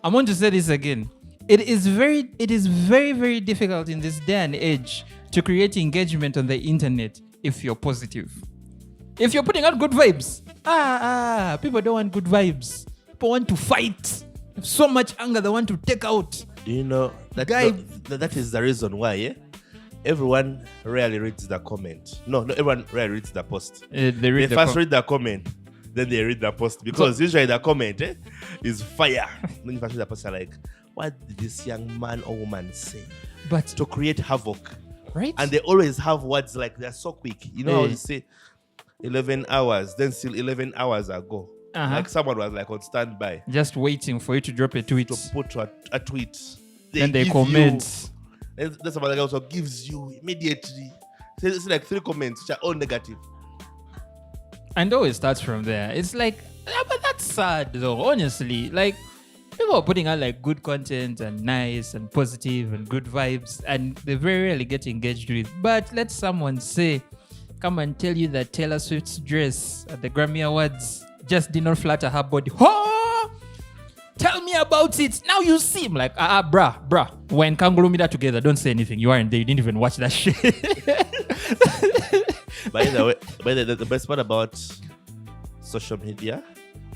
I'm going to say this again. It is very, very difficult in this day and age to create engagement on the internet if you're positive. If you're putting out good vibes, people don't want good vibes. People want to fight. So much anger they want to take out. You know, that is the reason why, yeah? Everyone rarely reads the comment. No, everyone rarely reads the post. They first read the comment, then they read the post. Because usually the comment is fire. Then you first read the post, like, what did this young man or woman say? But to create havoc. Right? And they always have words like, they're so quick. You know how they say 11 hours, then still 11 hours ago. Like someone was like on standby. Just waiting for you to drop a tweet. To put a tweet. Then they comment. That's somebody that also gives you immediately. It's like 3 comments which are all negative. And always starts from there. It's like, but that's sad though, honestly. Like, people are putting out like good content and nice and positive and good vibes, and they very rarely get engaged with. But let someone come and tell you that Taylor Swift's dress at the Grammy Awards just did not flatter her body. Oh! Tell me about it. Now you see. I'm like, bruh. We're in Kangolomida together. Don't say anything. You aren't there. You didn't even watch that shit. By the way, the best part about social media,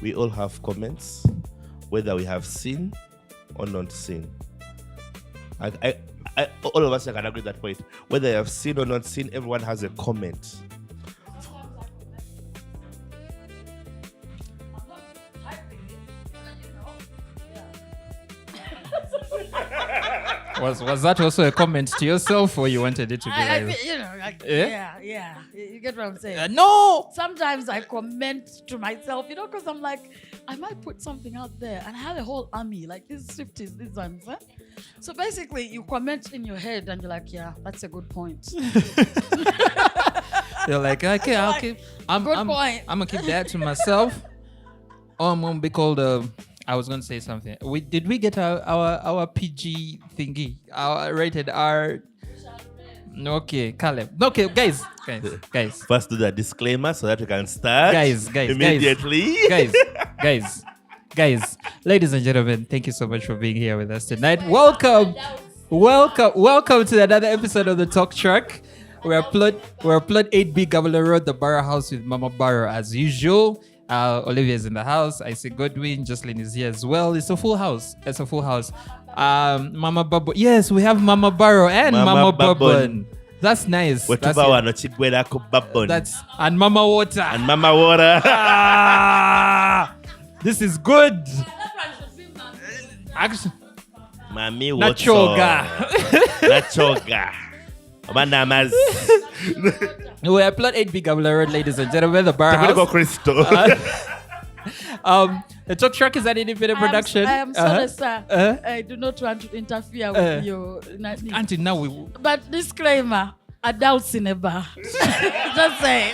we all have comments, whether we have seen or not seen. All of us can agree that point. Whether you have seen or not seen, everyone has a comment. Was that also a comment to yourself, or you wanted it to be yeah. You get what I'm saying? No! Sometimes I comment to myself, because I'm like, I might put something out there and I have a whole army, like these Swifties, these ones. Huh? So basically, you comment in your head and you're like, yeah, that's a good point. You're like, okay, I'm going to keep that to myself. I'm going to be called... I was going to say something. Did we get our PG thingy? Our rated R? Okay, Caleb. Okay, guys. First do the disclaimer so that we can start. Guys. Immediately. Guys. Ladies and gentlemen, thank you so much for being here with us tonight. Welcome to another episode of the Talk Track. We're plot 8B Gabala Road, the Barrow House with Mama Barrow as usual. Olivia is in the house. I see Godwin. Jocelyn is here as well. It's a full house. Mama Bubble. Yes, we have Mama Barrow and Mama Bubble. That's nice. That's and Mama Water. This is good. Actually, Mami Water. Nachoga. Banamas. We are plot 8B Gabala Road, ladies and gentlemen, the Bar House. The Talk Track is an independent production. I am sorry, sir. I do not want to interfere with your... Until now, But disclaimer, adults in a bar. Just say.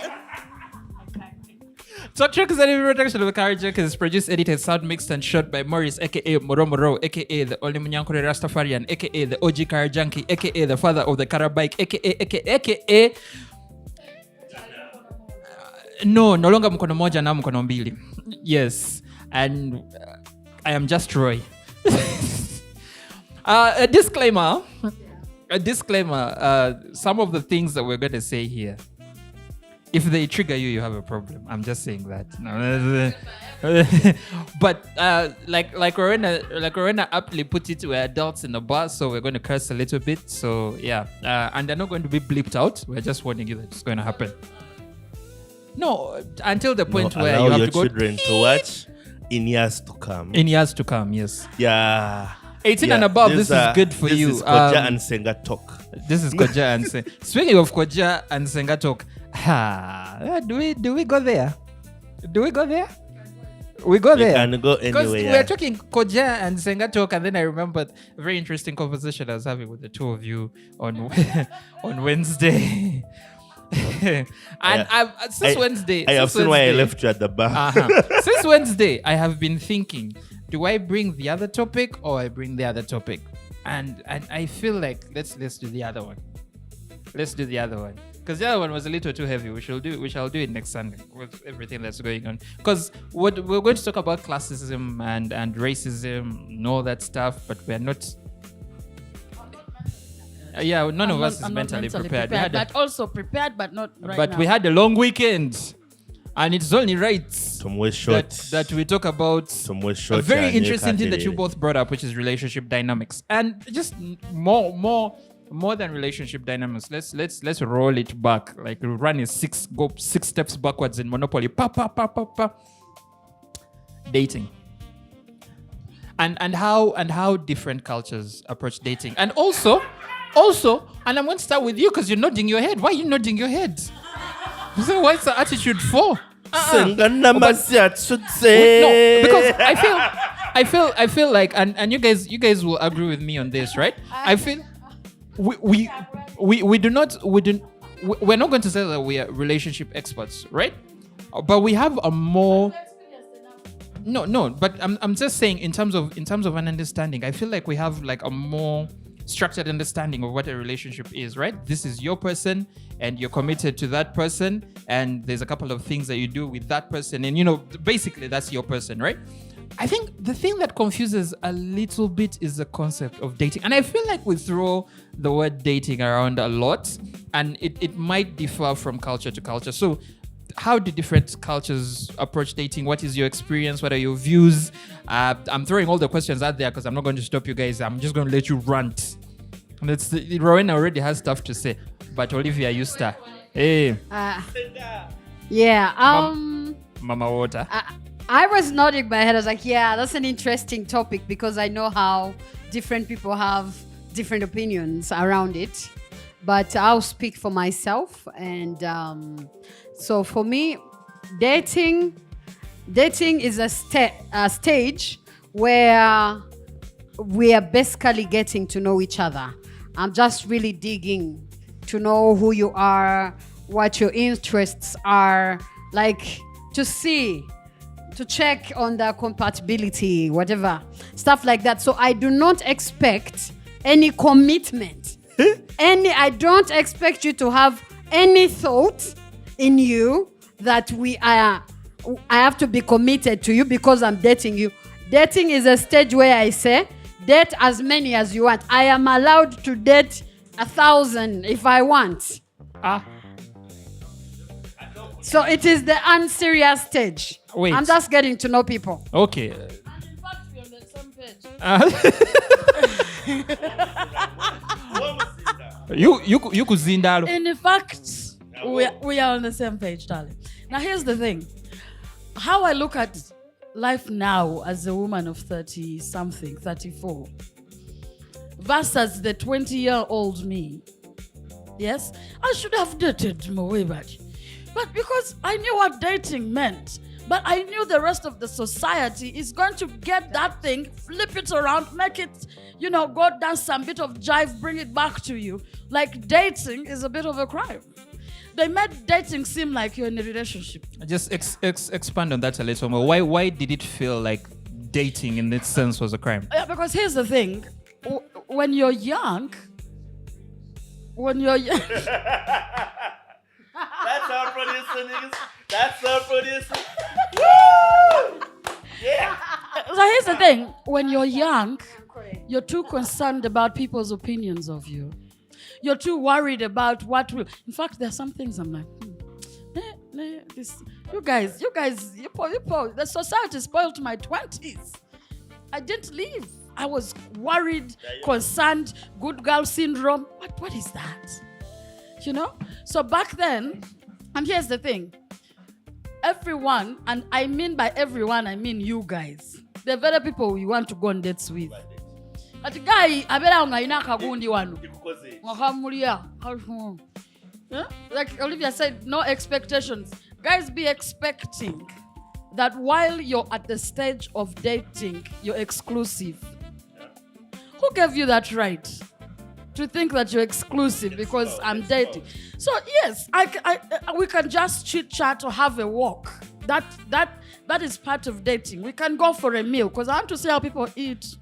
Talk Track is an independent production of the Carriage Jack. It's produced, edited, sound mixed, and shot by Maurice, aka Moro, aka the only Munyankore Rastafarian, aka the OG Car Junkie, aka the father of the Carabike, aka no longer mkono moja na mkono mbili. Yes, and I am just Roy. A disclaimer. Some of the things that we're going to say here, if they trigger you, you have a problem. I'm just saying that. But like Rowena aptly put it, we're adults in the bar, so we're going to curse a little bit. So yeah, and they're not going to be bleeped out. We're just warning you that it's going to happen. No, until the point where you have to go. Allow your children to watch in years to come. Yes. Yeah. 18 and above, this is good for you. This is Koja and Senga talk. This is Koja and Senga. Speaking of Koja and Senga talk, do we go there? We go there? We can go anywhere. Because we're talking Koja and Senga talk, and then I remembered a very interesting conversation I was having with the two of you on Wednesday. Since Wednesday, I have seen why I left you at the bar. Since Wednesday, I have been thinking, do I bring the other topic or I bring the other topic? And I feel like let's do the other one. Because the other one was a little too heavy. We shall do it next Sunday with everything that's going on. Because we're going to talk about classism and racism and all that stuff, but we're not. None of us is mentally prepared. But also prepared, but not right but now. we had a long weekend, and it's only right that we talk about a very interesting thing that you both brought up, which is relationship dynamics, and just more than relationship dynamics. Let's roll it back, like run go 6 steps backwards in Monopoly. Dating. And how different cultures approach dating, and also, and I'm going to start with you because you're nodding your head. Why are you nodding your head? So what's the attitude for? No, because I feel like, and you guys will agree with me on this, right? I feel we're not going to say that we are relationship experts, right? But we have a more. No, but I'm just saying in terms of an understanding, I feel like we have like a more structured understanding of what a relationship is, right? This is your person and you're committed to that person, and there's a couple of things that you do with that person, and basically that's your person, right? I think the thing that confuses a little bit is the concept of dating, and I feel like we throw the word dating around a lot, and it might differ from culture to culture. So how do different cultures approach dating? What is your experience? What are your views? I'm throwing all the questions out there because I'm not going to stop you guys. I'm just going to let you rant. Rowena already has stuff to say, but Olivia, you start. Hey. Mama Water. I was nodding my head. I was like, yeah, that's an interesting topic because I know how different people have different opinions around it. But I'll speak for myself, and so for me, dating is a stage where we are basically getting to know each other. I'm just really digging to know who you are, what your interests are, like to check on the compatibility, whatever, stuff like that. So I do not expect any commitment. I don't expect you to have any thought in you that I have to be committed to you because I'm dating you. Dating is a stage where I say, date as many as you want. I am allowed to date 1,000 if I want. So it is the unserious stage. Wait. I'm just getting to know people. Okay. And in fact, we're on the same page. You kuzindalo. In fact, we are on the same page, darling. Now, here's the thing. How I look at life now as a woman of 30-something, 34, versus the 20-year-old me. Yes, I should have dated more way back. But because I knew what dating meant, but I knew the rest of the society is going to get that thing, flip it around, make it, go dance some bit of jive, bring it back to you. Like dating is a bit of a crime. They made dating seem like you're in a relationship. Just expand on that a little more. Why did it feel like dating in this sense was a crime? Yeah, because here's the thing. When you're young... That's our producer, niggas. That's our producer. Woo! Yeah. So here's the thing. When you're young, you're too concerned about people's opinions of you. You're too worried about what will... In fact, there are some things I'm like, you guys, the society spoiled my 20s. I didn't leave. I was worried, concerned, good girl syndrome. What is that? So back then, and here's the thing, everyone, and I mean by everyone, I mean you guys, the very people you want to go on dates with. But guy, like Olivia said, no expectations. Guys, be expecting that while you're at the stage of dating, you're exclusive. Who gave you that right? To think that you're exclusive because I'm dating. So yes, we can just chit chat or have a walk. That is part of dating. We can go for a meal because I want to see how people eat.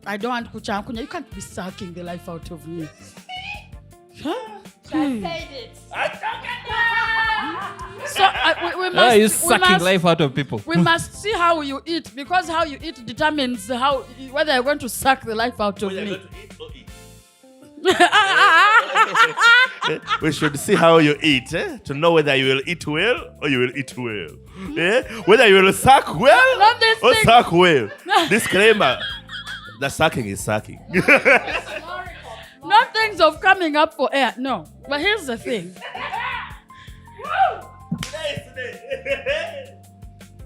I don't want kuchankunya. You can't be sucking the life out of me. I said it. So we must. You're sucking life out of people. We must see how you eat, because how you eat determines whether you're going to suck the life out of me. We should see how you eat, to know whether you will eat well or you will eat well. Whether you will suck well or suck well. Disclaimer: the sucking is sucking. Not things of coming up for air, no. But here's the thing.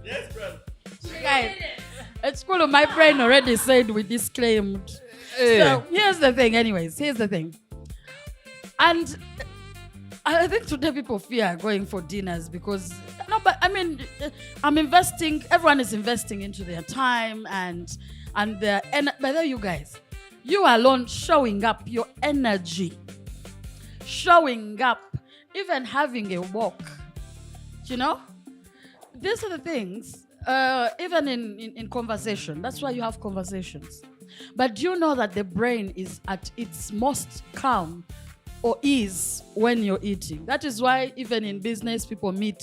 Yes, bro. Guys, at school, my brain already said we disclaimed. So here's the thing, anyways. Here's the thing. And I think today people fear going for dinners because, but I mean, I'm investing, everyone is investing into their time and their, by the way, you guys, you alone showing up, your energy, showing up, even having a walk, you know? These are the things, even in conversation. That's why you have conversations. But do you know that the brain is at its most calm or ease when you're eating? That is why even in business, people meet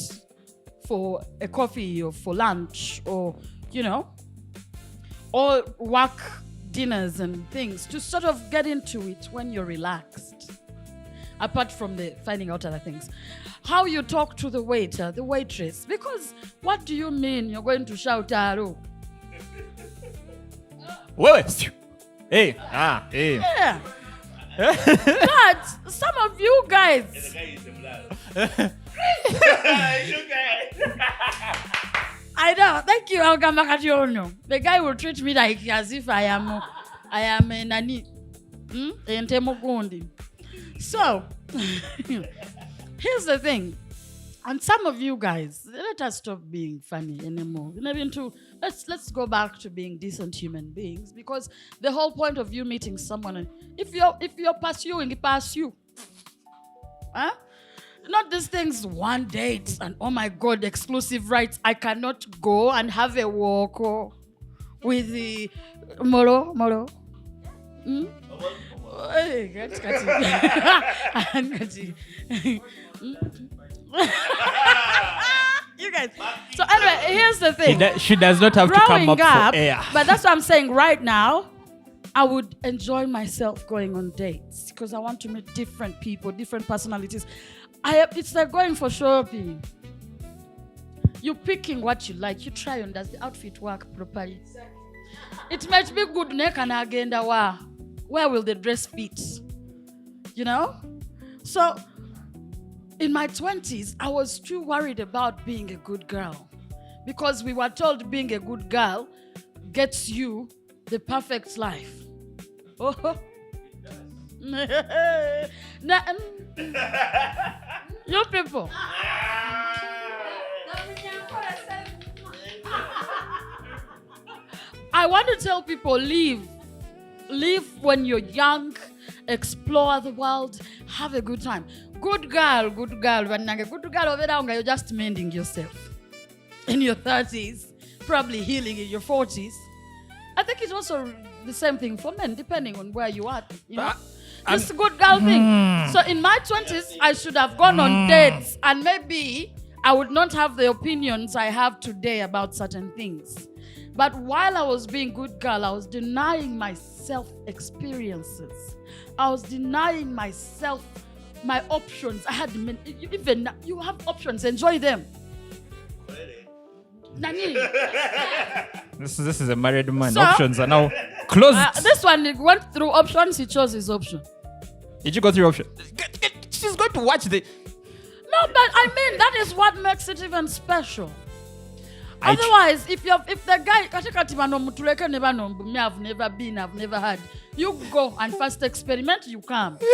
for a coffee or for lunch or, you know, or work dinners and things to sort of get into it when you're relaxed. Apart from the finding out other things. How you talk to the waiter, the waitress. Because what do you mean you're going to shout Aro? Wait. Hey. Hey. Yeah. But some of you guys. I know. Thank you. I'll come back at you. No. The guy will treat me like as if I am a nani. So, here's the thing. And some of you guys, let us stop being funny anymore. Let's go back to being decent human beings, because the whole point of you meeting someone, if you're pursuing, pursue. Huh? Not these things, one date and oh my God, exclusive rights. I cannot go and have a walk with the Moro. Hey, you guys. So anyway, here's the thing. She does not have to come up for air. But that's what I'm saying right now. I would enjoy myself going on dates because I want to meet different people, different personalities. It's like going for shopping. You're picking what you like. You try on, does the outfit work properly? It might be good neck and agenda. Where will the dress fit? You know? So, in my 20s, I was too worried about being a good girl. Because we were told being a good girl gets you the perfect life. Oh. You people. I want to tell people, live when you're young, explore the world, have a good time. Good girl. Good girl, you're just mending yourself. In your 30s, probably healing in your 40s. I think it's also the same thing for men, depending on where you are. You know? It's a good girl thing. So in my 20s, I should have gone on dates, and maybe I would not have the opinions I have today about certain things. But while I was being good girl, I was denying myself experiences. I was denying myself my options. I had even you have options, enjoy them. Nani? This is a married man. So, options are now closed. This one, he went through options. He chose his option. Did you go through options? She's going to watch the. No, but I mean that is what makes it even special. Otherwise, if the guy, I've never been, I've never had. You go and first experiment. You come. Because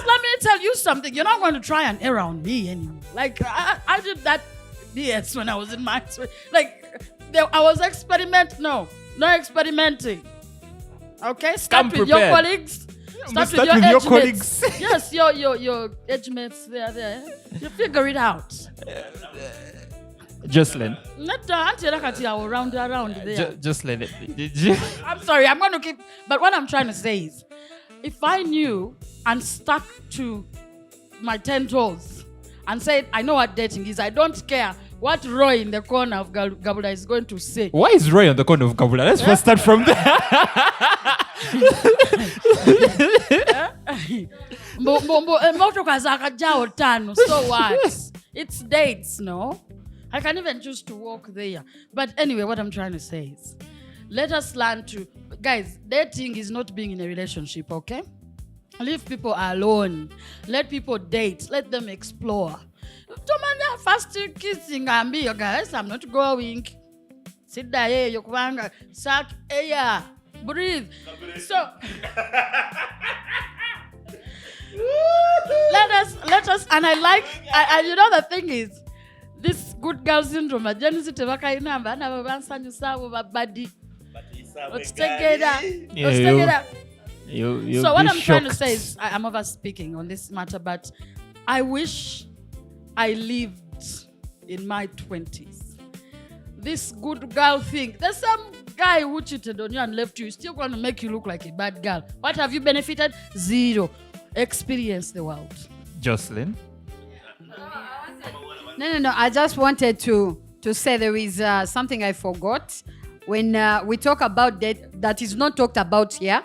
let me tell you something. You're not going to try and err on me anymore. Like I did that BS when I was in my I was No experimenting. Okay, start with your colleagues. Start with your colleagues. Yes, your age mates. They are there. You figure it out. Jocelyn. Not around there. Jocelyn. I'm sorry. I'm going to keep. But what I'm trying to say is, if I knew and stuck to my 10 toes and said, I know what dating is, I don't care what Roy in the corner of Gabula is going to say. Why is Roy on the corner of Gabula? Let's first start from there. So what? It's dates, no? I can even choose to walk there. But anyway, what I'm trying to say is, let us learn to... Guys, dating is not being in a relationship, okay? Leave people alone. Let people date. Let them explore. First kissing and be, guys, I'm not going. Sit there, you kwanga, suck air, breathe. So let us, and I like, you know, the thing is, this good girl syndrome, Genesis Tevaka inamba, and I've answered you, sir, body. Let's take it up. Let's take it up. So what I'm trying to say is, I'm over speaking on this matter, but I wish I lived in my 20s. This good girl thing. There's some guy who cheated on you and left you. He's still going to make you look like a bad girl. What have you benefited? Zero. Experience the world. Jocelyn. No. I just wanted to say there is something I forgot. When we talk about that is not talked about here.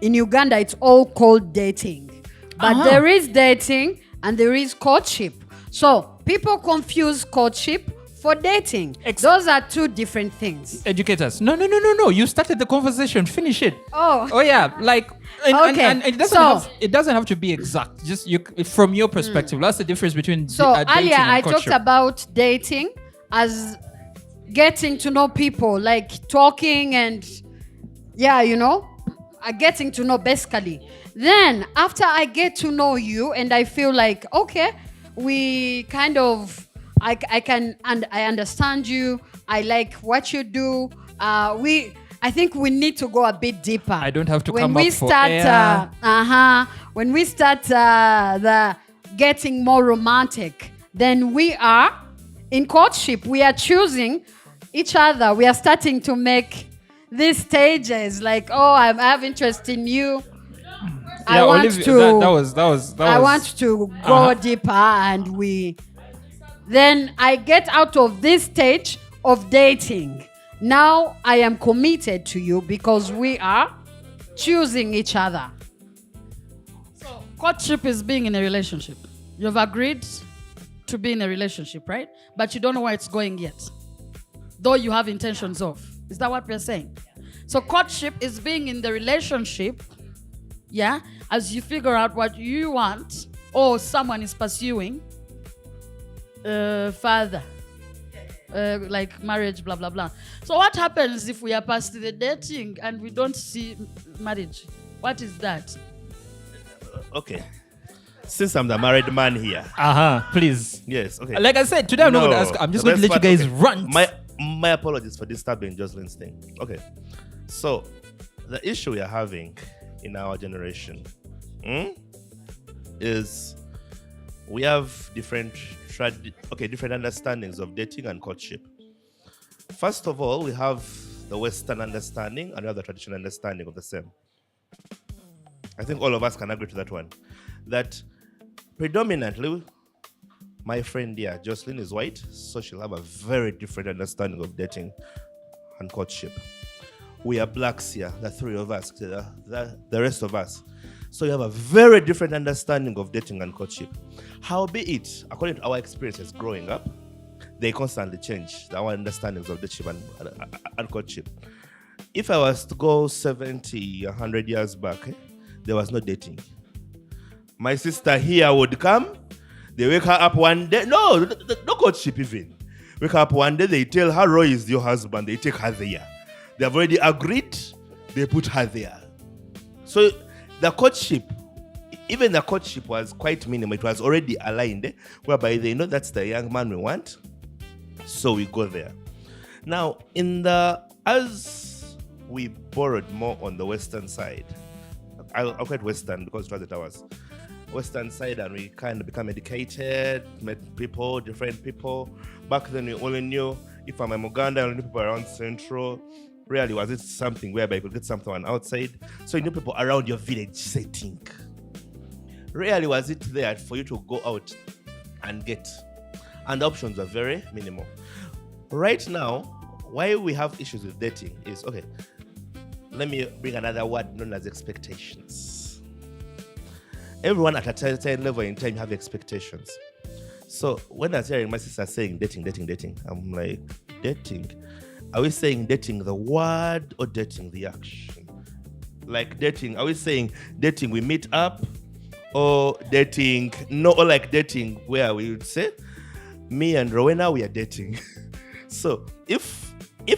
In Uganda, it's all called dating. But there is dating and there is courtship. So people confuse courtship for dating. Those are two different things. Educate us. No. You started the conversation. Finish it. Oh yeah. Like, okay. And it doesn't have to be exact. Just from your perspective. That's the difference between so dating earlier and I courtship. talked about dating as getting to know people, like talking and getting to know basically. Then after I get to know you and I feel like, okay, we kind of, I understand you. I like what you do. I think we need to go a bit deeper. I don't have to when come we up for start, air. When we start the getting more romantic, then we are in courtship. We are choosing each other. We are starting to make these stages like, oh, I have interest in you. I want Olivia, to. That want to go deeper, and then I get out of this stage of dating. Now I am committed to you because we are choosing each other. So courtship is being in a relationship. You've agreed to be in a relationship, right? But you don't know where it's going yet, though you have intentions of. Is that what we're saying? So courtship is being in the relationship, yeah, as you figure out what you want or someone is pursuing further, like marriage, blah, blah, blah. So what happens if we are past the dating and we don't see marriage? What is that? Okay. Since I'm the married man here. Please. Yes, okay. Like I said, today I'm not going to ask. I'm just going to let you guys run. My apologies for disturbing Jocelyn's thing. Okay. So, the issue we are having in our generation is we have different understandings of dating and courtship. First of all, we have the Western understanding and we have the traditional understanding of the same. I think all of us can agree to that one. That predominantly, my friend here, Jocelyn, is white, so she'll have a very different understanding of dating and courtship. We are blacks here, the three of us, the rest of us. So you have a very different understanding of dating and courtship. Howbeit, according to our experiences growing up, they constantly change our understandings of dating and courtship. If I was to go 70, 100 years back, there was no dating. My sister here would come, they wake her up one day, no courtship even. Wake her up one day, they tell her, Roy is your husband, they take her there. They have already agreed, they put her there. So the courtship was quite minimal. It was already aligned, whereby they know that's the young man we want. So we go there. Now, as we borrowed more on the Western side, I'll quite Western because it was the towers. Western side, and we kind of become educated, met people, different people. Back then, we only knew if I'm in Uganda, I only knew people around Central. Rarely was it something whereby you could get something outside. So you knew people around your village setting. Rarely was it there for you to go out and get. And the options were very minimal. Right now, why we have issues with dating is, okay, let me bring another word known as expectations. Everyone at a certain level in time have expectations. So when I was hearing my sister saying dating, I'm like, dating? Are we saying dating the word or dating the action? Like dating, are we saying dating we meet up? Or dating, no, or like dating where we would say, me and Rowena, we are dating. So if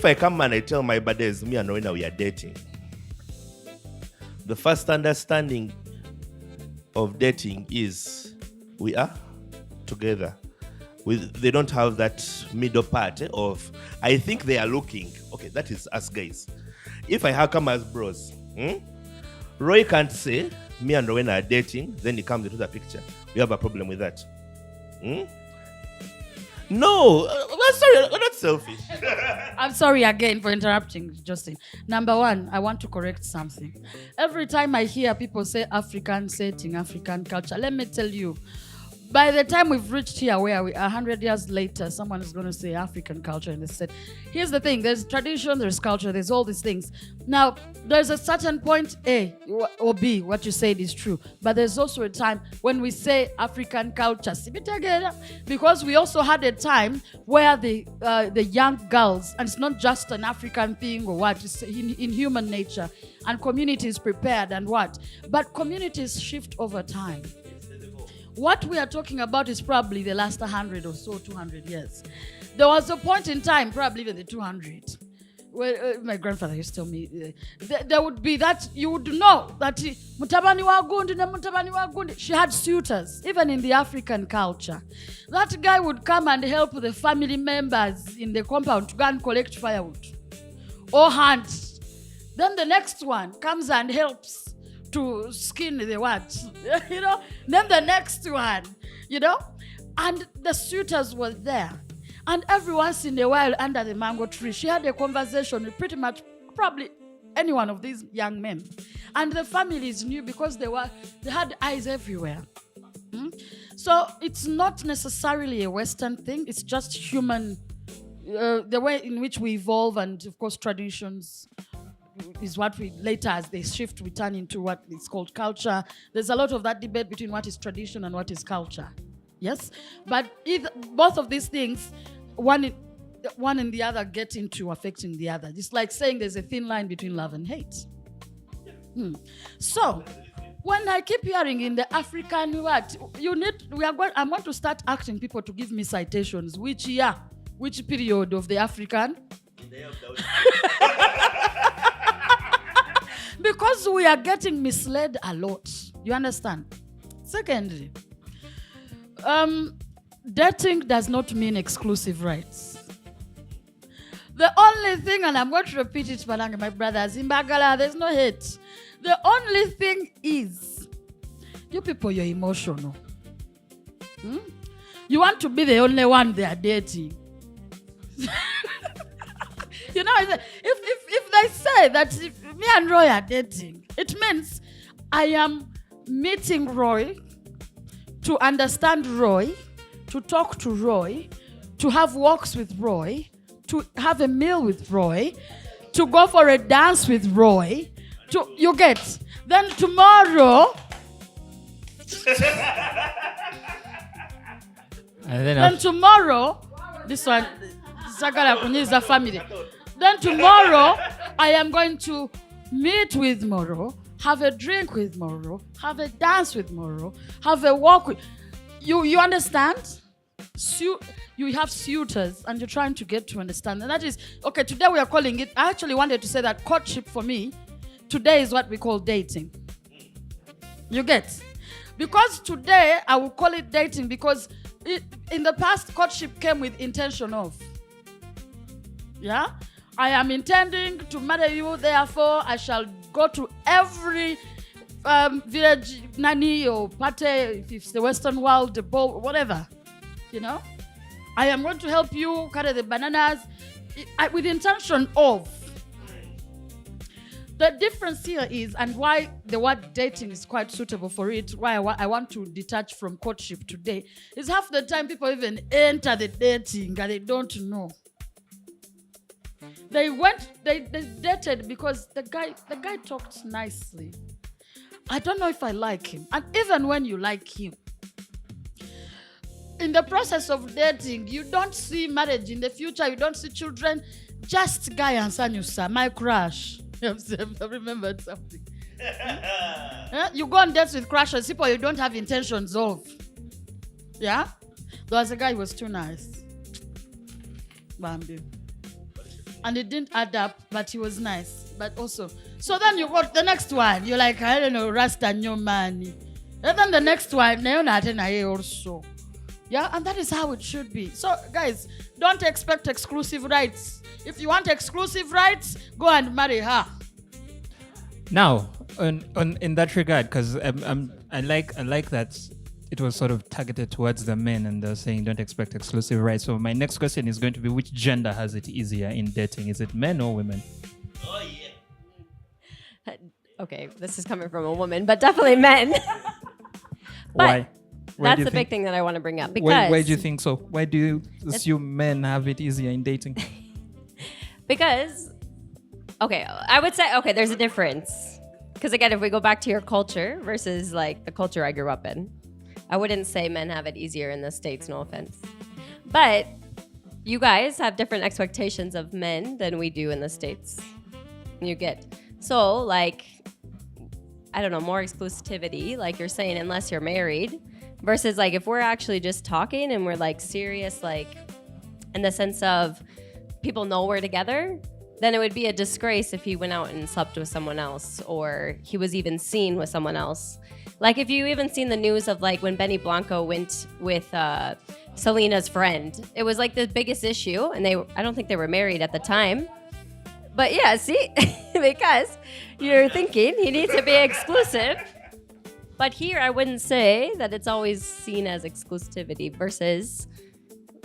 I come and I tell my buddies, me and Rowena, we are dating, the first understanding of dating is we are together. They don't have that middle part of, I think they are looking. Okay, that is us guys. If I come as bros, Roy can't say me and Rowena are dating, then he comes into the picture. We have a problem with that. No, sorry, we're not selfish. I'm sorry again for interrupting, Justin. Number one, I want to correct something. Every time I hear people say African setting, African culture, let me tell you, by the time we've reached here where we are 100 years later, someone is going to say African culture in this set. Here's the thing, there's tradition, there's culture, there's all these things. Now, there's a certain point, A or B, what you said is true. But there's also a time when we say African culture, because we also had a time where the young girls, and it's not just an African thing or what, it's in human nature, and communities prepared and what. But communities shift over time. What we are talking about is probably the last 100 or so, 200 years. There was a point in time, probably even the 200, where my grandfather used to tell me, there would be that, you would know that Mutabani wa Gundi, she had suitors, even in the African culture. That guy would come and help the family members in the compound to go and collect firewood or hunt. Then the next one comes and helps to skin the what, then the next one, and the suitors were there. And every once in a while under the mango tree, she had a conversation with pretty much probably any one of these young men. And the families knew because they had eyes everywhere. So it's not necessarily a Western thing, it's just human, the way in which we evolve, and of course traditions is what we later, as they shift, we turn into what is called culture. There's a lot of that debate between what is tradition and what is culture. Yes? But both of these things, one and the other get into affecting the other. It's like saying there's a thin line between love and hate. So, when I keep hearing in the African what, I'm going to start asking people to give me citations. Which year, which period of the African? Because we are getting misled a lot. You understand? Secondly, dating does not mean exclusive rights. The only thing, and I'm going to repeat it, Malanga, my brothers, in Bagala, there's no hate. The only thing is, you people, you're emotional. You want to be the only one they are dating. If they say that me and Roy are dating, it means I am meeting Roy to understand Roy, to talk to Roy, to have walks with Roy, to have a meal with Roy, to go for a dance with Roy. You get? Then tomorrow... then tomorrow... This one... is a family. Then tomorrow, I am going to meet with Moro, have a drink with Moro, have a dance with Moro, have a walk with... You understand? You have suitors and you're trying to get to understand. And that is, okay, today we are calling it, I actually wanted to say that courtship for me, today is what we call dating. You get? Because today, I will call it dating because in the past, courtship came with intention of. Yeah? I am intending to marry you, therefore I shall go to every village nanny or pate, if it's the Western world, the bowl, whatever, you know. I am going to help you carry the bananas with the intention of. The difference here is, and why the word dating is quite suitable for it, why I want to detach from courtship today, is half the time people even enter the dating and they don't know. They dated because the guy talked nicely. I don't know if I like him. And even when you like him, in the process of dating, you don't see marriage in the future, you don't see children, just guy and Sanyusa, my crush. I remembered something. You go on dates with crushes, people you don't have intentions of. Yeah? There was a guy who was too nice. Bambi. And it didn't add up, but he was nice. But also, so then you got the next one. You're like, I don't know, Rasta new money. And then the next one, also. Yeah, and that is how it should be. So, guys, don't expect exclusive rights. If you want exclusive rights, go and marry her. Now, in that regard, because I like that it was sort of targeted towards the men, and they're saying don't expect exclusive rights. So my next question is going to be, which gender has it easier in dating? Is it men or women? Oh yeah. Okay, this is coming from a woman, but definitely men. Why? That's the big thing that I want to bring up. Because why do you think so? Why do you assume men have it easier in dating? Because, okay, I would say, okay, there's a difference. Because again, if we go back to your culture versus like the culture I grew up in, I wouldn't say men have it easier in the States, no offense. But you guys have different expectations of men than we do in the States. You get, so like, I don't know, more exclusivity, like you're saying, unless you're married. Versus like if we're actually just talking and we're like serious, like in the sense of people know we're together, then it would be a disgrace if he went out and slept with someone else or he was even seen with someone else. Like if you even seen the news of like when Benny Blanco went with Selena's friend, it was like the biggest issue, and I don't think they were married at the time. But yeah, see, because you're thinking he needs to be exclusive. But here, I wouldn't say that it's always seen as exclusivity versus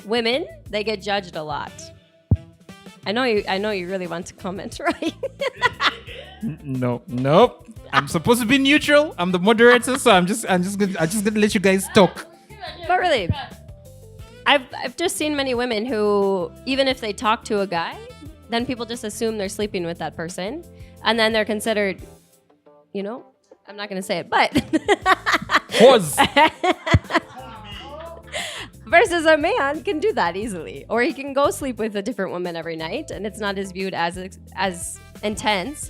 women. They get judged a lot. I know you really want to comment, right? Nope. I'm supposed to be neutral. I'm the moderator, so I'm just gonna let you guys talk. But really, I've just seen many women who, even if they talk to a guy, then people just assume they're sleeping with that person, and then they're considered, you know. I'm not going to say it, but... Pause. Versus a man can do that easily. Or he can go sleep with a different woman every night, and it's not as viewed as intense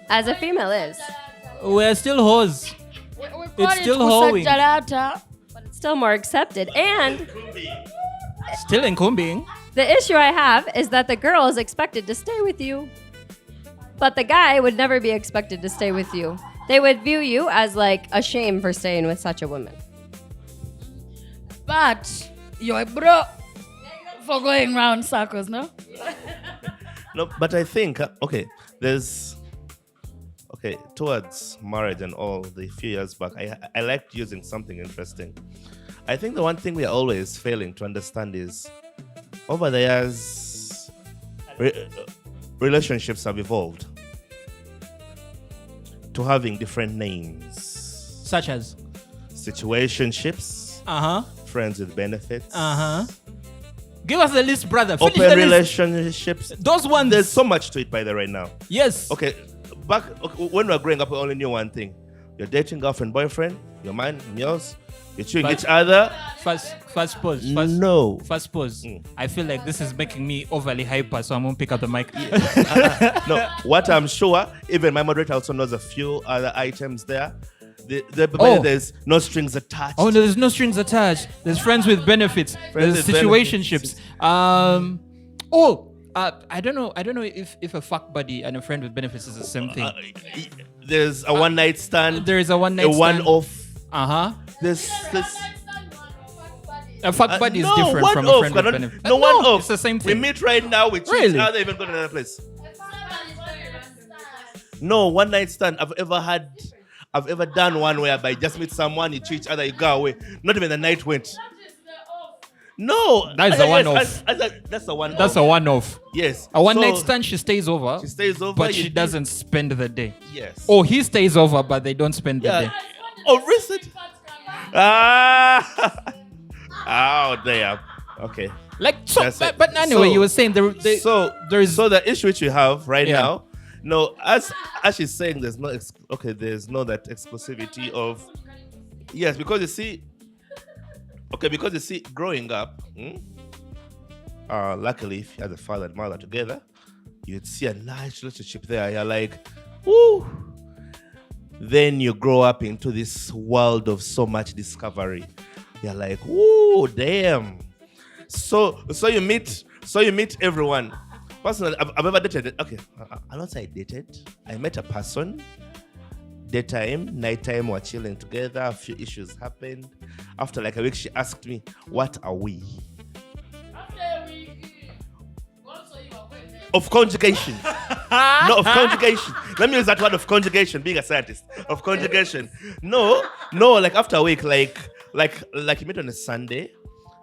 as a female is. We're still hoes. It's still hoeing. But it's still more accepted. And... Still incumbing. The issue I have is that the girl is expected to stay with you. But the guy would never be expected to stay with you. They would view you as like a shame for staying with such a woman. But you're a bro for going round circles, no? No, but I think, towards marriage and all, the few years back, I liked using something interesting. I think the one thing we are always failing to understand is, over the years, relationships have evolved to having different names. Such as? Situationships. Friends with benefits. Give us the list, brother. Finish Open the relationships. List. Those ones. There's so much to it by the right now. Yes. Okay, when we were growing up, we only knew one thing. You're dating girlfriend, boyfriend, your man, yours. You're chewing each other. First pause. First pause. I feel like this is making me overly hyper, so I'm going to pick up the mic. No, what I'm sure, even my moderator also knows a few other items there. There's no strings attached. Oh, no, there's no strings attached. There's friends with benefits. There's situationships. I don't know if a fuck buddy and a friend with benefits is the same thing. There's a one night stand. There is a one night stand. One off. This a fuck buddy is different from a friend with benefits. No, one off. It's the same thing. We meet right now. We choose each other, even go to another place. No one night stand I've ever had. I've ever done one whereby you just meet someone, you treat each other, you go away. Not even the night went. No, That's the one-off. That's the one. That's a one-off. Yes. A one-night stand, she stays over. But she you doesn't spend the day. Yes. Or he stays over, but they don't spend the Yeah. day. Oh, recent. Ah. Oh, damn. Okay. Like so, That's it. but anyway, So- you were saying there is So the issue which you have right Yeah. now, no, as she's saying, there's no there's no that exclusivity of yes, because you see, growing up, luckily if you had a father and mother together, you'd see a nice relationship there. You're like, woo. Then you grow up into this world of so much discovery. You're like, woo, damn. So you meet everyone. Personally, I've ever dated. Okay, I'll not say I dated. I met a person. Daytime, nighttime, we're chilling together. A few issues happened. After like a week, she asked me, "What are we?" Of conjugation. No, of conjugation. Let me use that word of conjugation, being a scientist. Of conjugation. No, like after a week, like you met on a Sunday,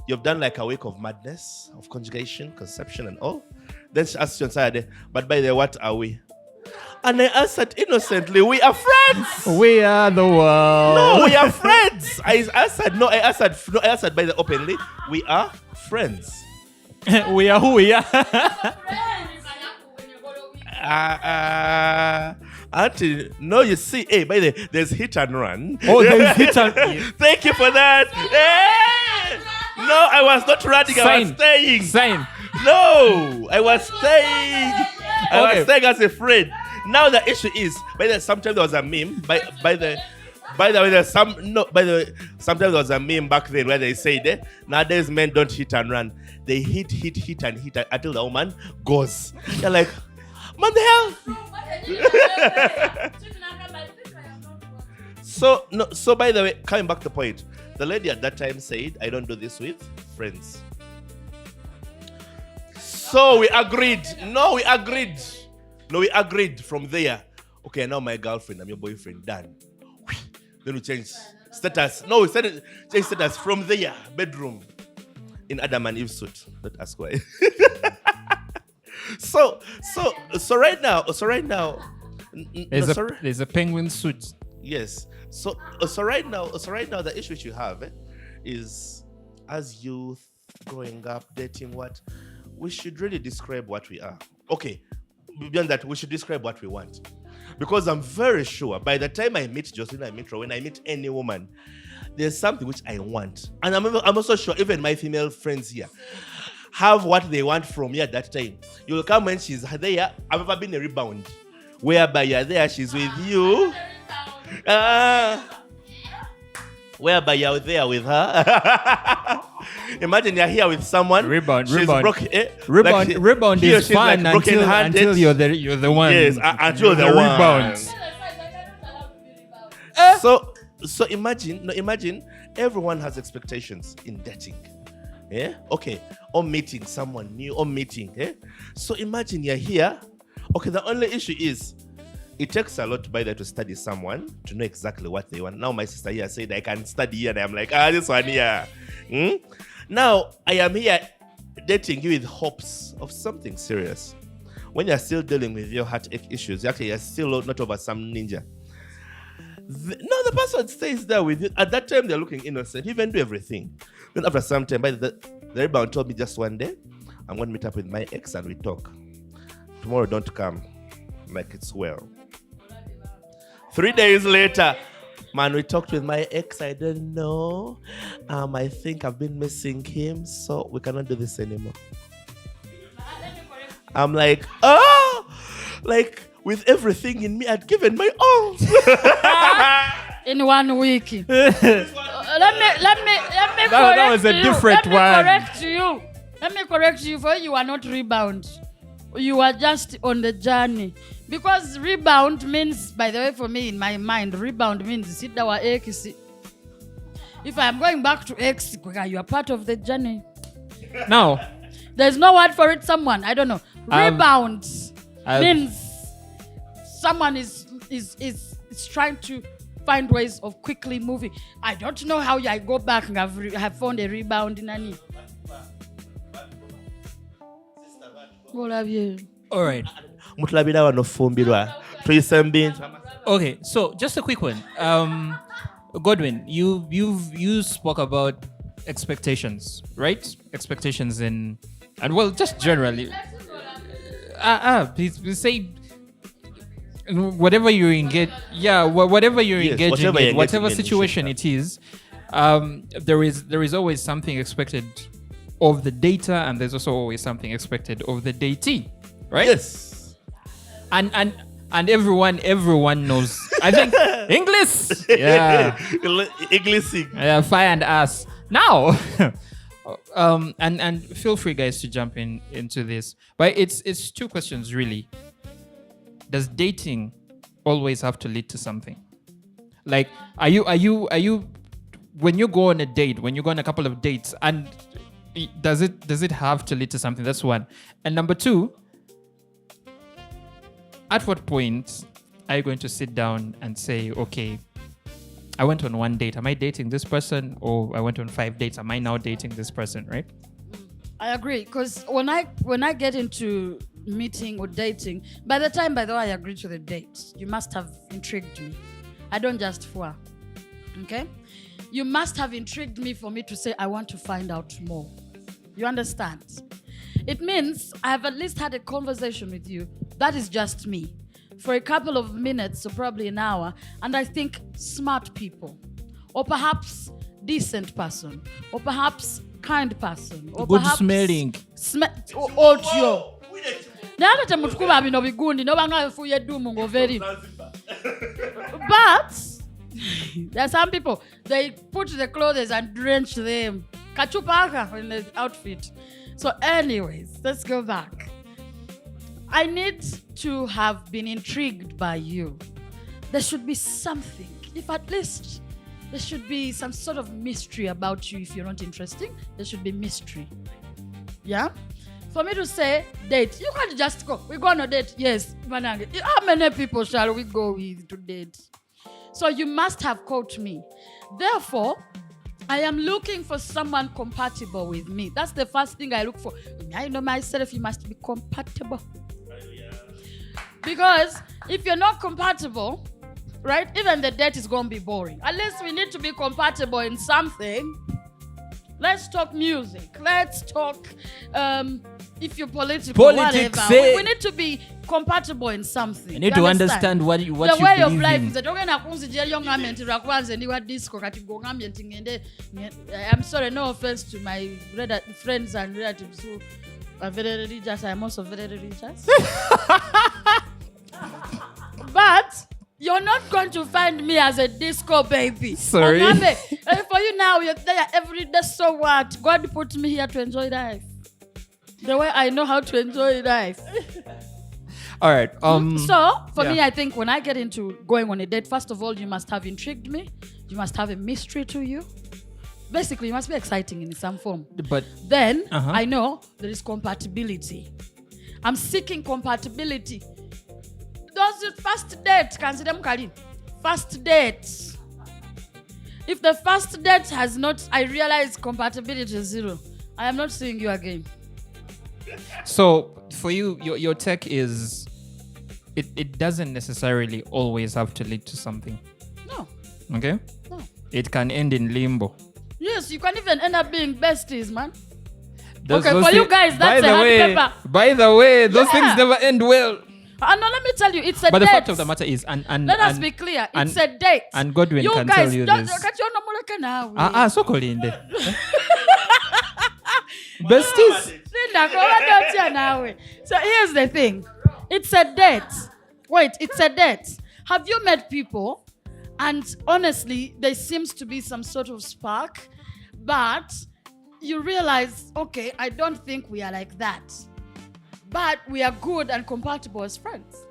you've done like a week of madness, of conjugation, conception and all. Then she asked you on Saturday, but by the way, what are we? And I answered innocently, we are friends. we are the world. No, we are friends. I answered by the openly, we are friends. We are who we are. Auntie, no, you see, hey, by the way, there's hit and run. Oh, there's hit and Thank you for that. Hey! No, I was not running, I was staying. Sign. No, I was staying. I was staying as a friend. Now the issue is, by the way, sometimes there was a meme. By the way, sometimes there was a meme back then where they said, nowadays men don't hit and run. They hit and hit until the woman goes. You're like, what the hell? So by the way, coming back to the point, the lady at that time said, I don't do this with friends. So we agreed. No, we agreed from there. Okay, now my girlfriend, I'm your boyfriend, done. Then we change status. No, we change status from there, bedroom. In Adam and Eve suit. Don't ask why. So right now, there's a penguin suit. Yes. So right now, the issue which you have is as youth, growing up, dating, what we should really describe what we are. Okay. Beyond that, we should describe what we want. Because I'm very sure by the time I meet Jocelyn, I meet Rowan, I meet any woman, there's something which I want. And I'm also sure even my female friends here have what they want from me at that time. You'll come when she's there. I've ever been a rebound. Whereby you're there, she's with you. Whereby you're there with her. Imagine you're here with someone. Rebound. Rebound is fun like until you're the one. Yes, until the rebounds. So imagine everyone has expectations in dating. Yeah? Okay. Or meeting someone new or meeting. Yeah? So imagine you're here. Okay, the only issue is it takes a lot by that to study someone to know exactly what they want. Now my sister here said I can study here and I'm like, this one here. Now I am here dating you with hopes of something serious. When you're still dealing with your heartache issues, you're still not over some ninja. The person stays there with you. At that time, they're looking innocent. You even do everything. Then after some time, the rebound told me just one day, I'm going to meet up with my ex and we talk. Tomorrow, don't come. Like it's well. 3 days later, man, we talked with my ex. I didn't know. I think I've been missing him, so we cannot do this anymore. I'm like, like with everything in me, I'd given my all. In 1 week. Let me That was a different one. Let me correct you. For you are not rebound. You are just on the journey. Because rebound means, by the way, for me in my mind, rebound means sit down X. If I am going back to X, you are part of the journey. Now, there's no word for it. Someone, I don't know. Rebound means someone is trying to find ways of quickly moving. I don't know how I go back and have found a rebound in any. All right. Okay, so just a quick one. Godwin, you spoke about expectations, right? Expectations and well, just generally. Please say whatever you're engaged. Yeah, whatever you're engaging in, whatever situation it is, there is always something expected of the data, and there's also always something expected of the datee, right? Yes. And everyone knows. I think English. Yeah. English. Yeah, fire and ass. Now, and feel free, guys, to jump into this. But it's two questions really. Does dating always have to lead to something? Like, are you when you go on a date, when you go on a couple of dates, and does it have to lead to something? That's one. And number two, at what point are you going to sit down and say, okay, I went on one date. Am I dating this person? Or I went on 5 dates. Am I now dating this person, right? I agree. Because when I get into meeting or dating, by the way, I agree to the date, you must have intrigued me. I don't just fool. Okay? You must have intrigued me for me to say, I want to find out more. You understand? It means I have at least had a conversation with you. That is just me. For a couple of minutes or probably an hour. And I think smart people. Or perhaps decent person. Or perhaps kind person. Or good perhaps smelling. Otyo. Nalete mutukuba bino bigundi noba nga efuye dumu ngoveri. But there are some people, they put the clothes and drench them. Kachupaka in the outfit. So anyways, let's go back. I need to have been intrigued by you. There should be something. If at least there should be some sort of mystery about you. If you're not interesting, there should be mystery. Yeah? For me to say, date, you can't just go. We go on a date. Yes. How many people shall we go with to date? So you must have caught me. Therefore, I am looking for someone compatible with me. That's the first thing I look for. I know myself, you must be compatible. Because if you're not compatible, right, even the date is going to be boring. At least we need to be compatible in something. Let's talk music. Let's talk, if you're political, whatever. We need to be compatible in something. You need to understand what you the way believe of life in. is that I'm sorry, no offense to my friends and relatives who are very religious. I'm also very religious. But you're not going to find me as a disco baby. Sorry. For you now, you're there every day. So what? God put me here to enjoy life. The way I know how to enjoy life. All right. So, for me, I think when I get into going on a date, first of all, you must have intrigued me. You must have a mystery to you. Basically, you must be exciting in some form. But then, I know there is compatibility. I'm seeking compatibility. Those first date, consider Mkali. First date. If the first date has not, I realize compatibility is 0. I am not seeing you again. So for you, your tech is, it doesn't necessarily always have to lead to something. No. Okay? No. It can end in limbo. Yes, you can even end up being besties, man. Those for you guys, that's a hard paper. By the way, those things never end well. No, let me tell you, it's a date. But the fact of the matter is, let us be clear, it's a date. And Godwin you can guys, tell you this. So Kolinde. Besties. So here's the thing. It's a date. Wait, it's a date. Have you met people and honestly, there seems to be some sort of spark, but you realize, okay, I don't think we are like that. But we are good and compatible as friends.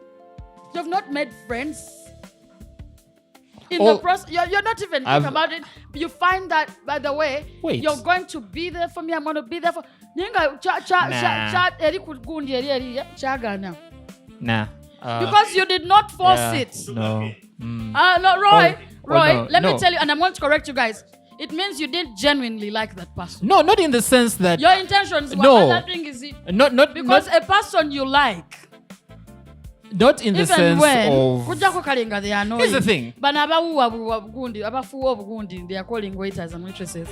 You have not made friends in the process. You're not even thinking about it. You find that, by the way, you're going to be there for me. I'm going to be there for Nah. because you did not force it. No. No, Roy. Roy, let me no. tell you, and I'm going to correct you guys. It means you didn't genuinely like that person. No, not in the sense that Your intentions were No. other thing is it. not Because a person you like, not in the even sense when of. kujako kalinga they are annoying. Here's the thing. But abafuwa bugundi, they are calling waiters and waitresses.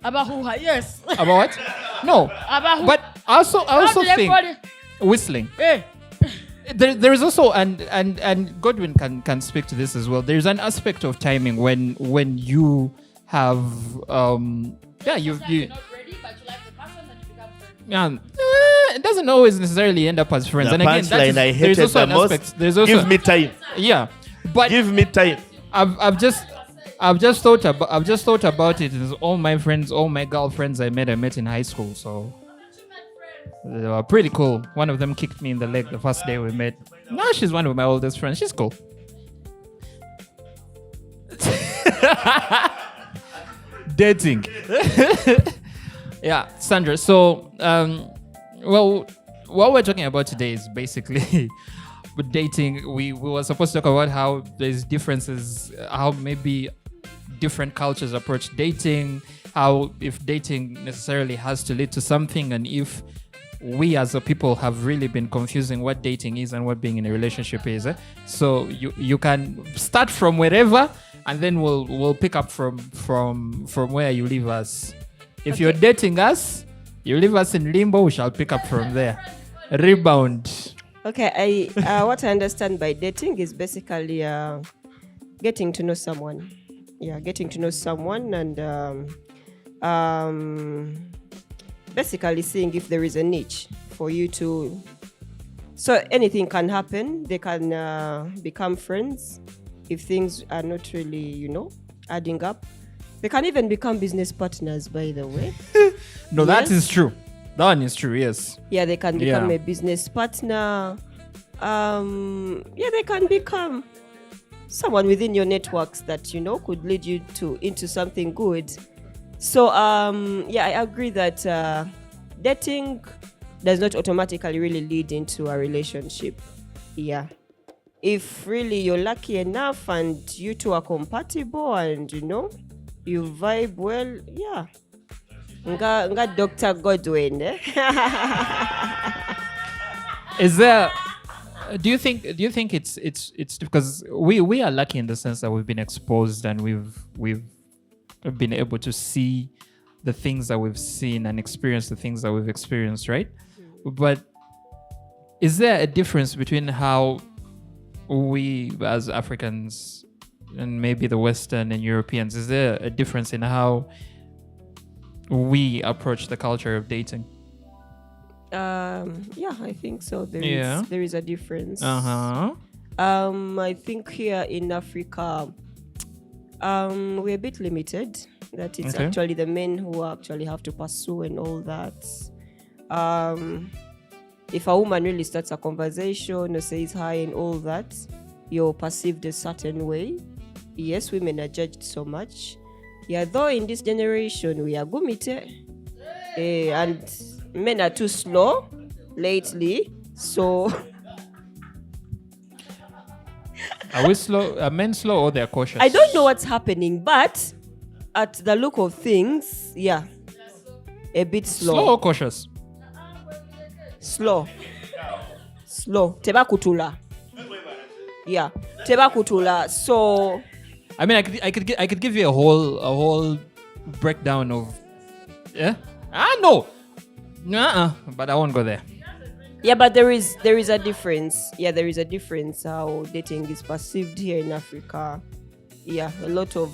Abahuha, yes. About what? No. Abahu. But I also How do they think call it? whistling. Hey. There is also and Godwin can speak to this as well. There's an aspect of timing when you have you You're not ready, but you like the person that you become friends. it doesn't always necessarily end up as friends. The And again, that punchline is, I there's hated also the an most. aspect. There's also Give me time. yeah, but Give me time. I've just thought about it. It's all my friends, all my girlfriends I met in high school. So they were pretty cool. One of them kicked me in the leg the first day we met. Now she's one of my oldest friends. She's cool. Dating. Yeah, Sandra. So, well, what we're talking about today is basically with dating. We were supposed to talk about how there's differences, how maybe different cultures approach dating, how if dating necessarily has to lead to something, and if we as a people have really been confusing what dating is and what being in a relationship is. So you can start from wherever, and then we'll pick up from where you leave us. If you're dating us, you leave us in limbo, we shall pick up from there. Rebound. Okay, what I understand by dating is basically getting to know someone. Yeah, getting to know someone and basically seeing if there is a niche for you to. So anything can happen. They can become friends if things are not really, adding up. They can even become business partners, by the way. No, that Yes. is true. That one is true, yes. Yeah, they can become Yeah. a business partner. They can become someone within your networks that could lead you into something good. So I agree that dating does not automatically really lead into a relationship. Yeah, if really you're lucky enough and you two are compatible and you vibe well, yeah. Nga Dr. Godwin. Is there? Do you think it's because we are lucky in the sense that we've been exposed and we've been able to see the things that we've seen and experience the things that we've experienced, right? But is there a difference between how we as Africans and maybe the Western and Europeans, is there a difference in how we approach the culture of dating? I think so. Yeah. There is a difference. Uh-huh. I think here in Africa, we're a bit limited. That it's Okay. actually the men who actually have to pursue and all that. If a woman really starts a conversation or says hi and all that, you're perceived a certain way. Yes, women are judged so much. Yeah, though in this generation we are gumite, and men are too slow lately. So Are we slow? Are men slow or they're cautious? I don't know what's happening, but at the look of things, yeah, a bit slow. Slow or cautious? Slow. Teba kutula. Yeah, teba kutula. So I mean, I could give you a whole breakdown of, yeah. No, but I won't go there. yeah, but there is a difference. Yeah, there is a difference how dating is perceived here in Africa. Yeah, a lot of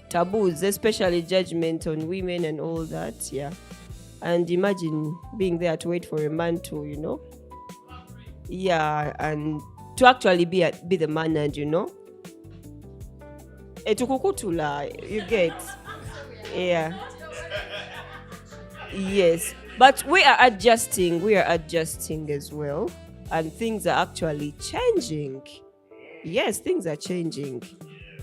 taboos, especially judgment on women and all that. Yeah, and imagine being there to wait for a man to, yeah, and to actually be the man and tukukutula, you get, yeah, yes, but we are adjusting as well, and things are actually changing. Yes, things are changing.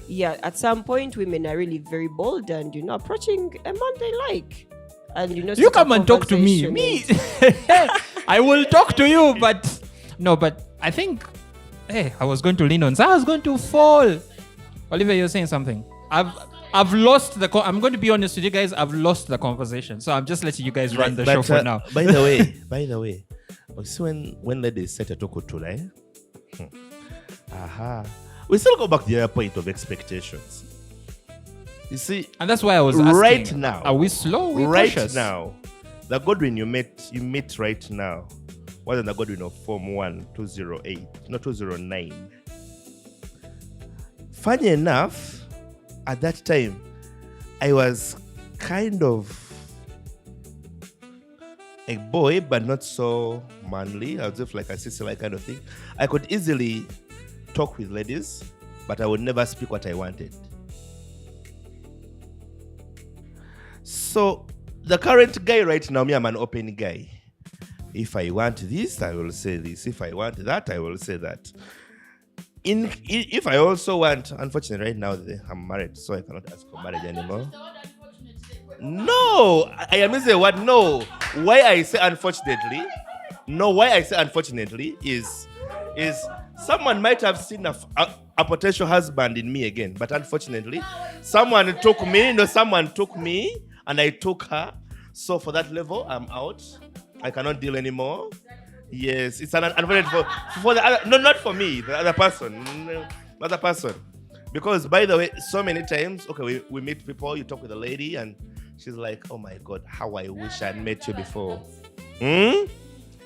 Yeah, at some point women are really very bold and approaching a man they like, and You start a come and talk to me. conversation Me, I will talk to you, but no. But I think hey, I was going to lean on. So I was going to fall. Olivia, you're saying something. I've lost I'm going to be honest with you guys. I've lost the conversation. So I'm just letting you guys run the show for now. By the way, see when ladies set a talk to right? We still go back to the other point of expectations. You see, and that's why I was asking. Right now, are we slow? Right cautious? now, the Godwin you meet right now wasn't the Godwin of Form 1, 208, not 209. Funny enough, at that time, I was kind of a boy, but not so manly. I was just like a sister kind of thing. I could easily talk with ladies, but I would never speak what I wanted. So the current guy right now, me, I'm an open guy. If I want this, I will say this. If I want that, I will say that. If I also want, unfortunately, right now I'm married, so I cannot ask for marriage anymore. No, I am saying what? No. Why I say unfortunately? No, why I say unfortunately is someone might have seen a potential husband in me again, but unfortunately, someone took me, and I took her. So for that level, I'm out. I cannot deal anymore. Yes, it's an unfortunate for the other, no, not for me, the other person. Other person. Because by the way, so many times, okay, we meet people, you talk with a lady, and she's like, oh my God, how I wish I'd met you before.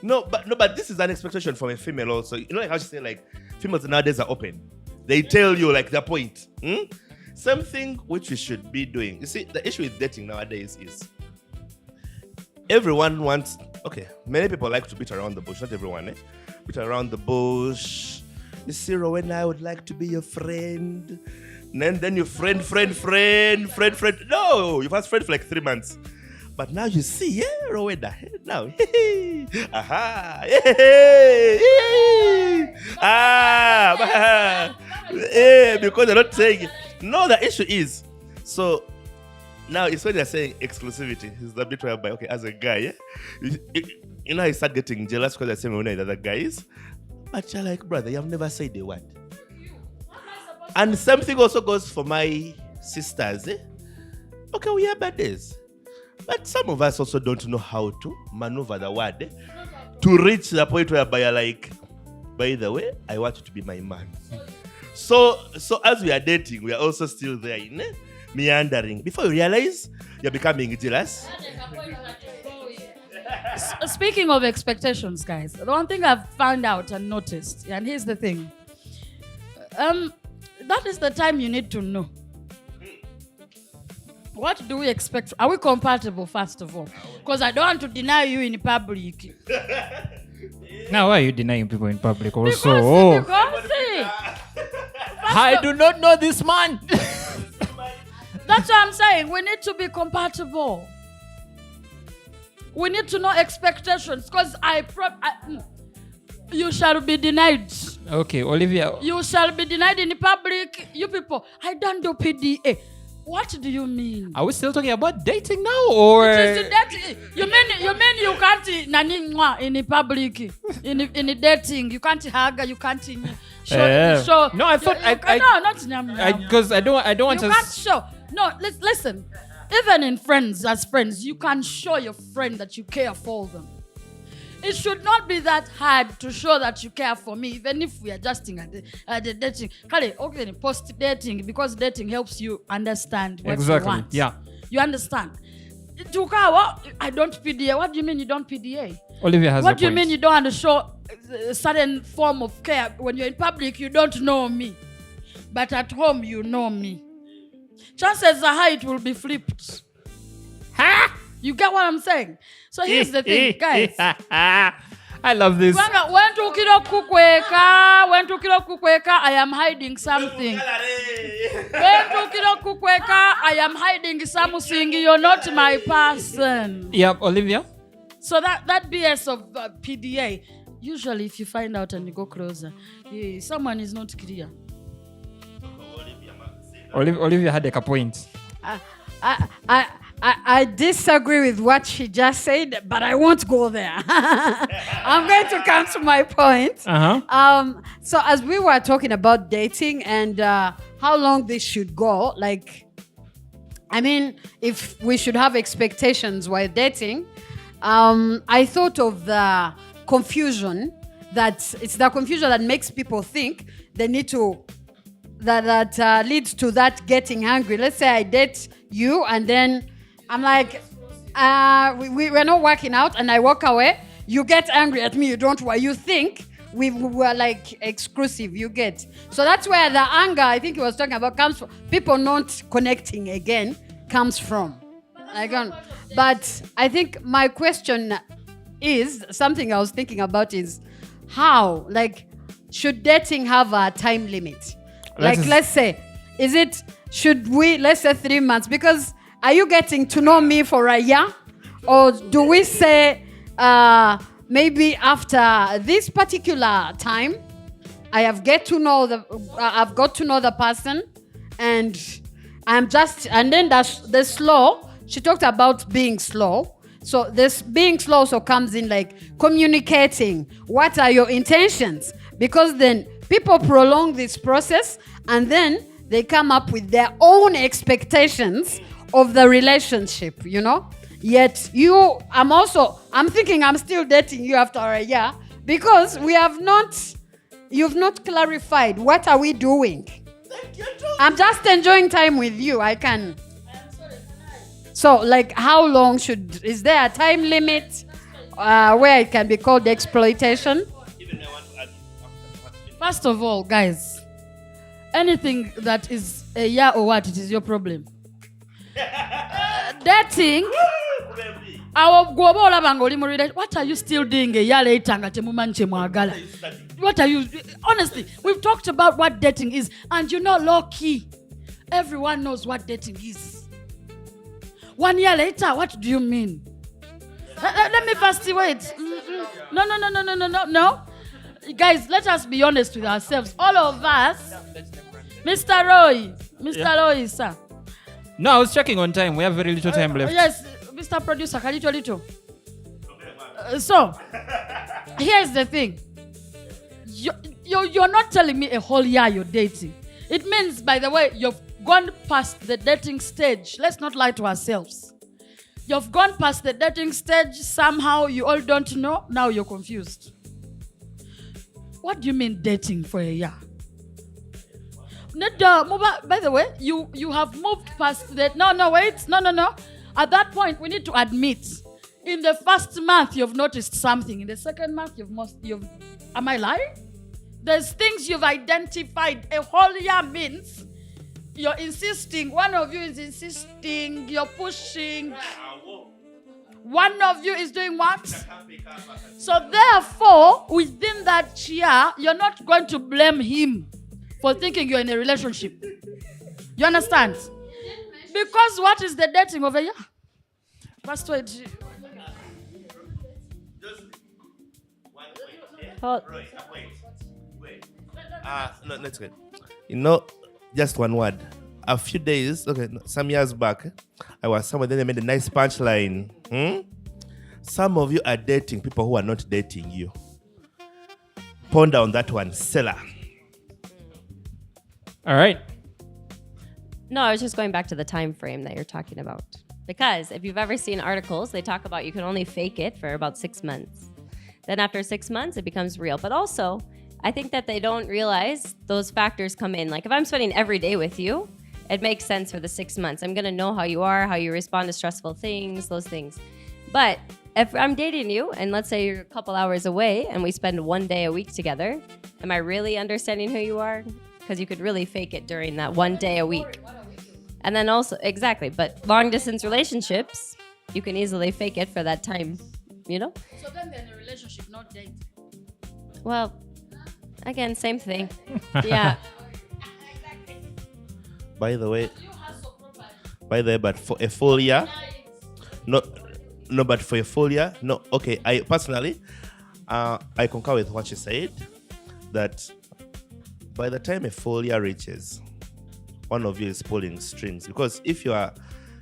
No, but this is an expectation from a female also. You know, like how she say, like, females nowadays are open. They tell you like the point. Something which we should be doing. You see, the issue with dating nowadays is everyone wants, okay, many people like to beat around the bush. Not everyone, eh? Beat around the bush. You see, Rowena, I would like to be your friend. And then you friend. No, you first friend for like 3 months. But now you see, yeah, Rowena, now, aha, because they're not saying it. No, the issue is, so now it's when they're saying exclusivity. It's the bit whereby, okay, as a guy, yeah, you know, I start getting jealous because they're saying when the other guys, but you're like, brother, you have never said a word. And something also goes for my sisters, eh? Okay, we have bad days. But some of us also don't know how to maneuver the word to reach the point whereby you're like, by the way, I want you to be my man. So as we are dating, we are also still there in meandering. Before you realize, you're becoming jealous. Speaking of expectations, guys, the one thing I've found out and noticed, and here's the thing. That is the time you need to know. What do we expect? Are we compatible, first of all? Because I don't want to deny you in public. Now, why are you denying people in public also? Because I do not know this man. That's what I'm saying. We need to be compatible. We need to know expectations. Because you shall be denied. Okay, Olivia. You shall be denied in public. You people, I don't do PDA. What do you mean? Are we still talking about dating now, or? You mean you can't in public in dating? You can't hug. You can't show. No, I thought because I don't want to. You can't show. No, listen. Even in as friends, you can show your friend that you care for them. It should not be that hard to show that you care for me, even if we are adjusting at the dating. Okay, post dating, because dating helps you understand what you want. Yeah. You understand. I don't PDA. What do you mean you don't PDA? Olivia has What do you mean you don't want to show a certain form of care? When you're in public, you don't know me. But at home, you know me. Chances are high it will be flipped. Huh? You get what I'm saying? So here's the thing, guys. I love this. When tukiro kukweka, I am hiding something. When tukiro kukweka, I am hiding something. You're not my person. Yep, Olivia. So that BS of PDA, usually if you find out and you go closer, someone is not clear. Olivia had a point. I disagree with what she just said, but I won't go there. I'm going to come to my point. So as we were talking about dating and how long this should go, like, I mean, if we should have expectations while dating, I thought of the confusion that makes people think they need to, that leads to that getting angry. Let's say I date you and then I'm like, we're not working out and I walk away. You get angry at me. You think we were like exclusive, you get. So that's where the anger, I think he was talking about, comes from. People not connecting again comes from. But I think my question is, something I was thinking about is how, like, should dating have a time limit? Let's say, let's say 3 months? Because are you getting to know me for a year? Or do we say maybe after this particular time, I've got to know the person, and then the slow. She talked about being slow. So this being slow also comes in like communicating. What are your intentions? Because then people prolong this process and then they come up with their own expectations of the relationship, Yet I'm thinking I'm still dating you after a year because you've not clarified what are we doing. I'm just enjoying time with you. So like how long is there a time limit where it can be called exploitation? First of all, guys, anything that is a year or what, it is your problem. Dating, what are you still doing a year later? What are you, honestly, we've talked about what dating is, and low key, everyone knows what dating is. 1 year later, what do you mean? Let me first wait. No. Guys, let us be honest with ourselves. All of us. Mr. Roy, sir. No, I was checking on time. We have very little time left. Yes, Mr. Producer, can you little? So, here's the thing. You're not telling me a whole year you're dating. It means, by the way, you've gone past the dating stage. Let's not lie to ourselves. You've gone past the dating stage. Somehow you all don't know. Now you're confused. What do you mean dating for a year? By the way, you have moved past that. No. At that point, we need to admit, in the first month, you've noticed something. In the second month, am I lying? There's things you've identified. A whole year means you're insisting. One of you is insisting. You're pushing. One of you is doing what? So therefore, within that year, you're not going to blame him for thinking you're in a relationship. You understand? Because what is the dating of a year? First wait. Wait. No, let's go. Just one word. A few days, some years back, I was somewhere, then they made a nice punchline. Some of you are dating people who are not dating you. Ponder on that one, seller. All right. No, I was just going back to the time frame that you're talking about. Because if you've ever seen articles, they talk about you can only fake it for about 6 months. Then after 6 months, it becomes real. But also, I think that they don't realize those factors come in. Like if I'm spending every day with you, it makes sense for the 6 months. I'm going to know how you are, how you respond to stressful things, those things. But if I'm dating you and let's say you're a couple hours away and we spend 1 day a week together, am I really understanding who you are? Because you could really fake it during that 1 day a week. And then also, exactly, but long distance relationships, you can easily fake it for that time, So then they're in a relationship, not dating. Well, again, same thing. Yeah. By the way, but for a full year, but for a full year, no. Okay, I personally, I concur with what you said, that by the time a full year reaches, one of you is pulling strings. Because if you are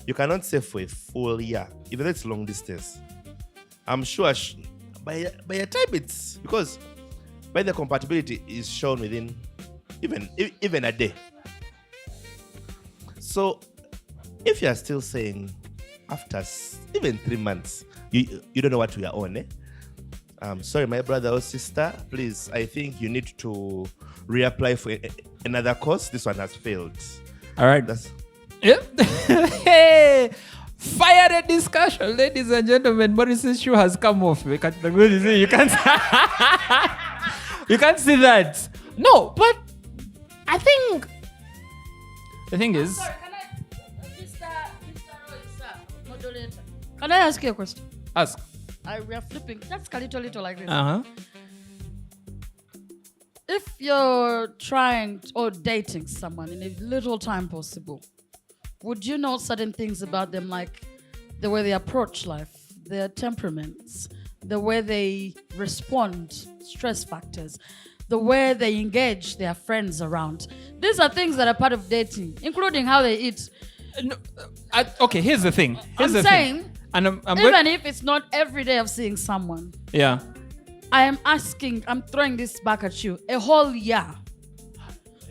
you cannot say for a full year, even though it's long distance. I'm sure by a time it's because by the compatibility is shown within even a day. So if you are still saying after even 3 months, you don't know what we are on, sorry, my brother or sister, please, I think you need to reapply for another course. This one has failed. All right. Yep. Hey, fire the discussion, ladies and gentlemen. Morris's shoe has come off. You can't you can't see that. No, but I think the thing is. Sorry, can I, Mr. Roy, moderator, can I ask you a question? Ask. We are flipping just a little like this. If you're trying or dating someone in a little time possible, would you know certain things about them, like the way they approach life, their temperaments, the way they respond, stress factors, the way they engage their friends around? These are things that are part of dating, including how they eat. No, okay, here's the thing. I'm saying, and I'm even if it's not every day of seeing someone, yeah, I'm throwing this back at you, a whole year.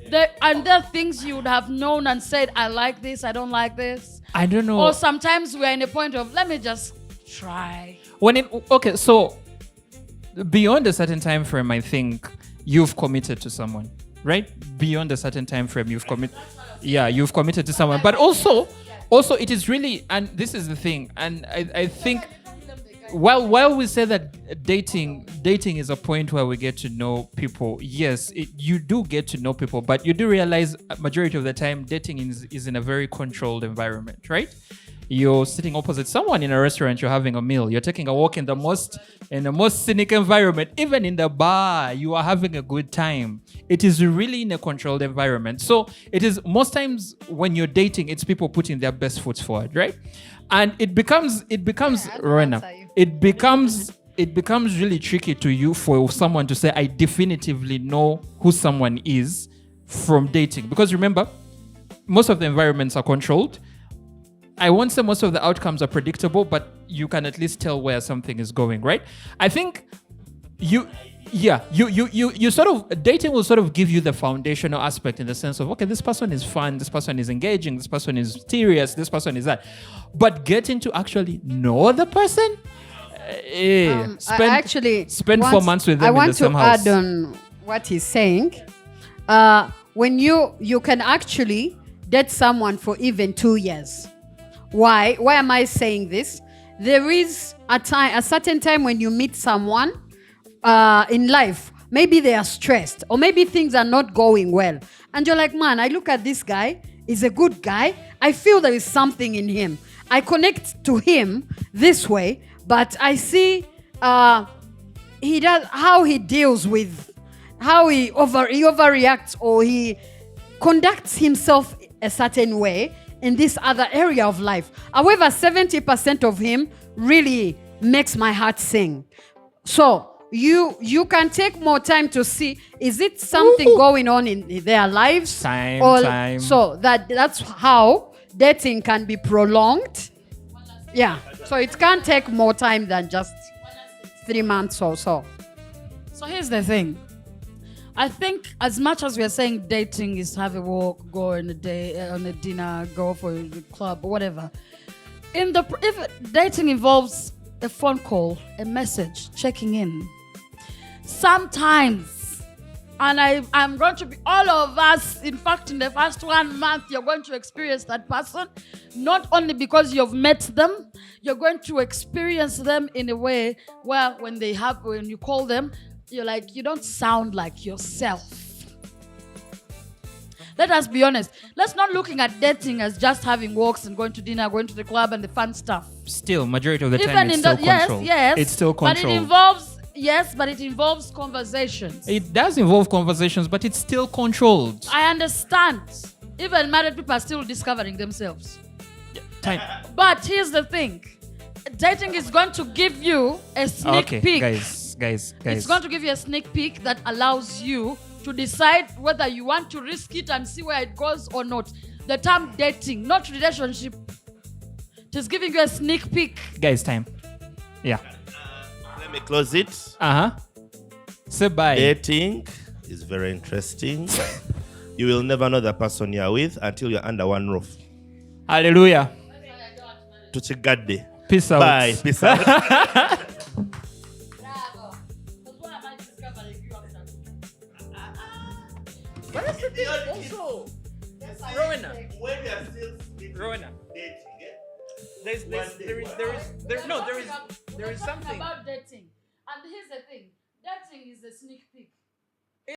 There are things you would have known and said, I like this, I don't like this. I don't know. Or sometimes we're in a point of, let me just try. Okay, so beyond a certain time frame, I think you've committed to someone, right? Beyond a certain time frame, you've committed to someone. But also it is really, and this is the thing, and I think while we say that dating is a point where we get to know people, yes, you do get to know people, but you do realize a majority of the time dating is in a very controlled environment, right? You're sitting opposite someone in a restaurant, you're having a meal, you're taking a walk in the most scenic environment, even in the bar, you are having a good time. It is really in a controlled environment. So it is most times when you're dating, it's people putting their best foot forward, right? And it becomes Rowena, it becomes really tricky to you for someone to say, I definitively know who someone is from dating. Because remember, most of the environments are controlled. I won't say most of the outcomes are predictable, but you can at least tell where something is going, right? I think you sort of, dating will sort of give you the foundational aspect in the sense of, okay, this person is fun, this person is engaging, this person is serious, this person is that. But getting to actually know the person, spend 4 months with them in the same house. I want to add on what he's saying. When you can actually date someone for even 2 years. Why am I saying this? There is a certain time when you meet someone in life. Maybe they are stressed, or maybe things are not going well. And you're like, man, I look at this guy, he's a good guy. I feel there is something in him. I connect to him this way, but I see he does how he deals with, how he overreacts, or he conducts himself a certain way in this other area of life. However, 70% of him really makes my heart sing. So you can take more time to see, is it something going on in their lives? Time. So that's how dating can be prolonged. Yeah. So it can take more time than just 3 months or so. So here's the thing. I think as much as we are saying dating is have a walk, go on a day, on a dinner, go for a club, or whatever. If dating involves a phone call, a message, checking in, sometimes, and I'm going to be, all of us, in fact, in the first 1 month, you're going to experience that person, not only because you've met them, you're going to experience them in a way where when you call them, you're like, you don't sound like yourself. Let us be honest. Let's not looking at dating as just having walks and going to dinner, going to the club and the fun stuff. Still, majority of the time, it's still controlled. Yes. It's still controlled. But it involves conversations. It does involve conversations, but it's still controlled. I understand. Even married people are still discovering themselves. Time. But here's the thing. Dating is going to give you a sneak peek. Guys. It's going to give you a sneak peek that allows you to decide whether you want to risk it and see where it goes or not. The term dating, not relationship. Just giving you a sneak peek. Guys, time. Yeah. Let me close it. Say bye. Dating is very interesting. You will never know the person you are with until you're under one roof. Hallelujah. Tuchigadde. Peace out. Bye. Peace out. But that's the thing also. Rowena. When you are still Rowena. dating, There is something. About dating. And here's the thing. Dating is a sneak peek.